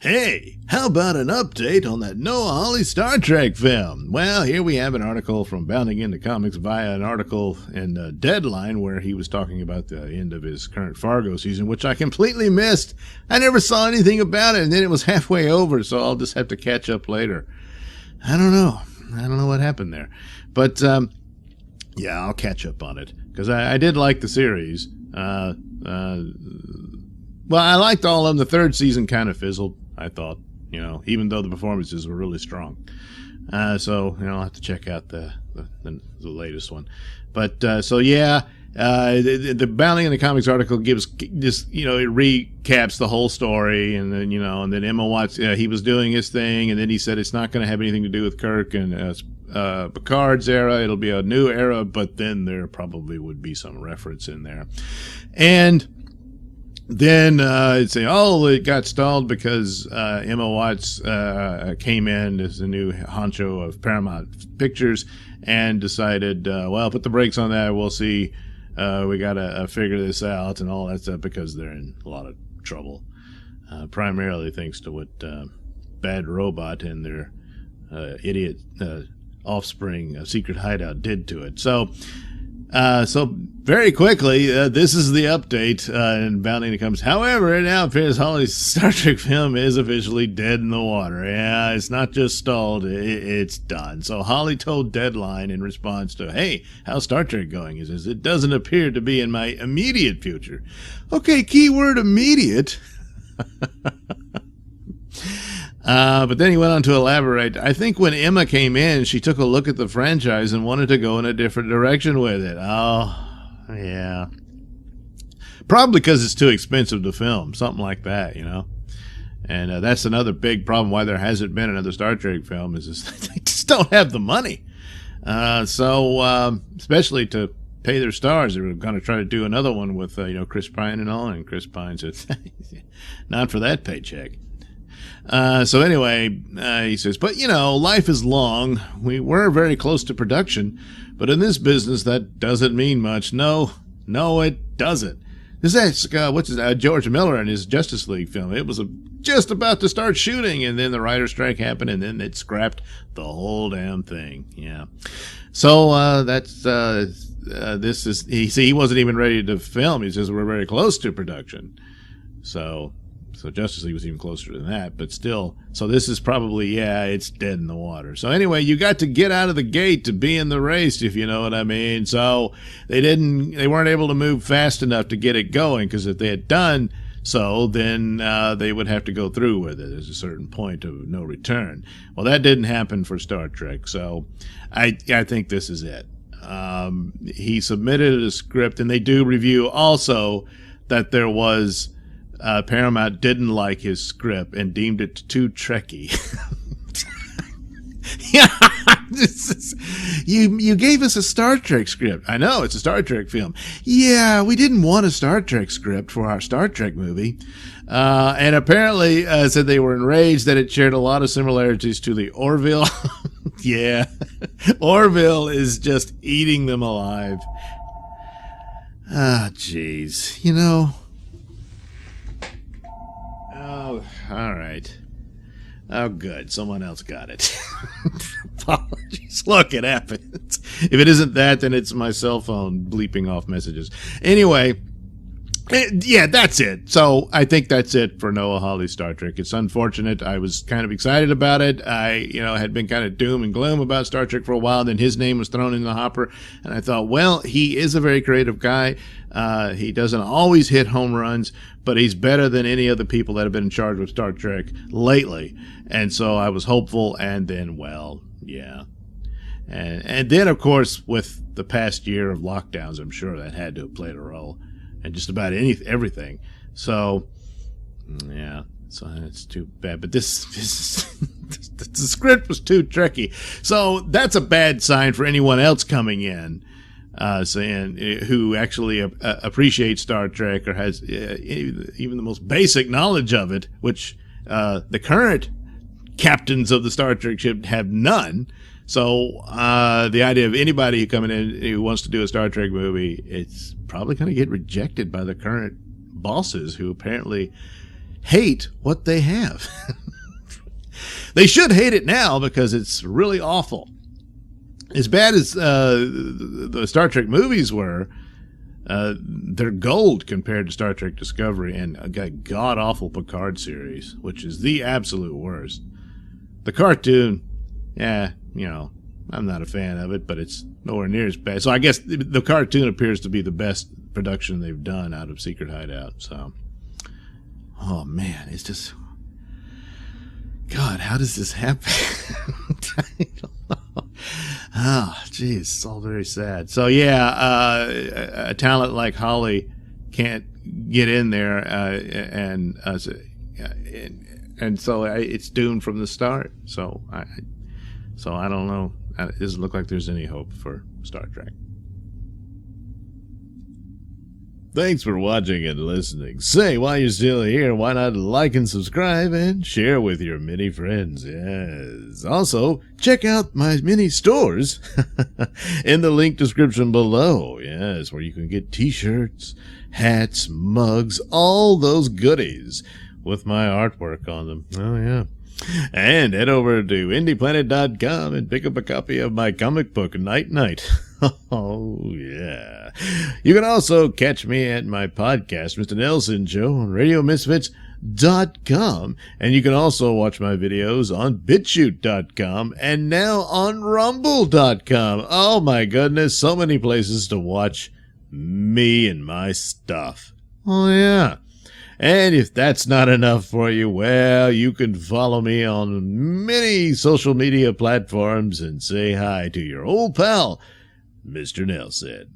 Hey, how about an update on that Noah Hawley Star Trek film? Well, here we have an article from Bounding Into Comics via an article in Deadline where he was talking about the end of his current Fargo season, which I completely missed. I never saw anything about it, and then it was halfway over, so I'll just have to catch up later. I don't know what happened there. But, yeah, I'll catch up on it, because I did like the series. Well, I liked all of them. The third season kind of fizzled, I thought, even though the performances were really strong. So, I'll have to check out the latest one. But, the Bounding in the Comics article gives just, it recaps the whole story. And then, and then Emma Watts, he was doing his thing. And then he said it's not going to have anything to do with Kirk and Picard's era. It'll be a new era, but then there probably would be some reference in there. And then it'd say, it got stalled because Emma Watts came in as the new honcho of Paramount Pictures and decided, put the brakes on that. We'll see. We got to figure this out and all that stuff because they're in a lot of trouble. Primarily thanks to what Bad Robot and their idiot offspring secret hideout did to it. So very quickly, this is the update in Bounding to Comes. However, it now appears Hawley's Star Trek film is officially dead in the water. Yeah, it's not just stalled, it's done. So Hawley told Deadline in response to, hey, how's Star Trek going? He says, it doesn't appear to be in my immediate future. Okay, keyword immediate. But then he went on to elaborate. I think when Emma came in, she took a look at the franchise and wanted to go in a different direction with it. Oh, yeah. Probably because it's too expensive to film, something like that, And that's another big problem why there hasn't been another Star Trek film is they just don't have the money. Especially to pay their stars, they were going to try to do another one with, Chris Pine and all, and Chris Pine said, not for that paycheck. So anyway, he says, but life is long. We were very close to production, but in this business, that doesn't mean much. No, it doesn't. This is George Miller and his Justice League film. It was just about to start shooting, and then the writer's strike happened, and then it scrapped the whole damn thing. Yeah. So this is he wasn't even ready to film. He says we're very close to production. So Justice League was even closer than that, but still. So this is probably, it's dead in the water. So anyway, you got to get out of the gate to be in the race, if you know what I mean. So they weren't able to move fast enough to get it going, because if they had done so, then they would have to go through with it. There's a certain point of no return. Well, that didn't happen for Star Trek, so I think this is it. He submitted a script, and they do review also that there was Paramount didn't like his script and deemed it too Trekky. You gave us a Star Trek script. I know, it's a Star Trek film. Yeah, we didn't want a Star Trek script for our Star Trek movie. And apparently said they were enraged that it shared a lot of similarities to the Orville. Yeah, Orville is just eating them alive. Ah, jeez. Oh, all right. Oh, good. Someone else got it. Apologies. Look, it happens. If it isn't that, then it's my cell phone bleeping off messages. Anyway, yeah, that's it. So I think that's it for Noah Hawley's Star Trek. It's unfortunate. I was kind of excited about it. I, had been kind of doom and gloom about Star Trek for a while. Then his name was thrown in the hopper. And I thought, well, he is a very creative guy. He doesn't always hit home runs, but he's better than any of the people that have been in charge with Star Trek lately. And so I was hopeful. And then, yeah. And then, of course, with the past year of lockdowns, I'm sure that had to have played a role. And just about everything. So, yeah. So it's too bad. But this the script was too tricky. So that's a bad sign for anyone else coming in, saying who actually appreciates Star Trek or has even the most basic knowledge of it, which the current captains of the Star Trek ship have none. So the idea of anybody coming in who wants to do a Star Trek movie, it's probably going to get rejected by the current bosses who apparently hate what they have. They should hate it now because it's really awful. As bad as the Star Trek movies were, they're gold compared to Star Trek Discovery and a god-awful Picard series, which is the absolute worst. The cartoon, yeah, you know, I'm not a fan of it, but it's nowhere near as bad. So I guess the cartoon appears to be the best production they've done out of Secret Hideout. So, oh man, it's just, God, how does this happen? I don't know. Oh, geez, it's all very sad. So yeah, a talent like Hawley can't get in there, and so it's doomed from the start. So I don't know. It doesn't look like there's any hope for Star Trek. Thanks for watching and listening. Say, while you're still here, why not like and subscribe and share with your many friends? Yes. Also, check out my mini stores in the link description below. Yes, where you can get t-shirts, hats, mugs, all those goodies with my artwork on them. Oh, yeah. And head over to indieplanet.com and pick up a copy of my comic book, Night Night. Oh, yeah. You can also catch me at my podcast, Mr Nailsin Show, on RadioMisfits.com. And you can also watch my videos on BitChute.com and now on Rumble.com. Oh, my goodness. So many places to watch me and my stuff. Oh, yeah. And if that's not enough for you, well, you can follow me on many social media platforms and say hi to your old pal, Mr. Nailsin.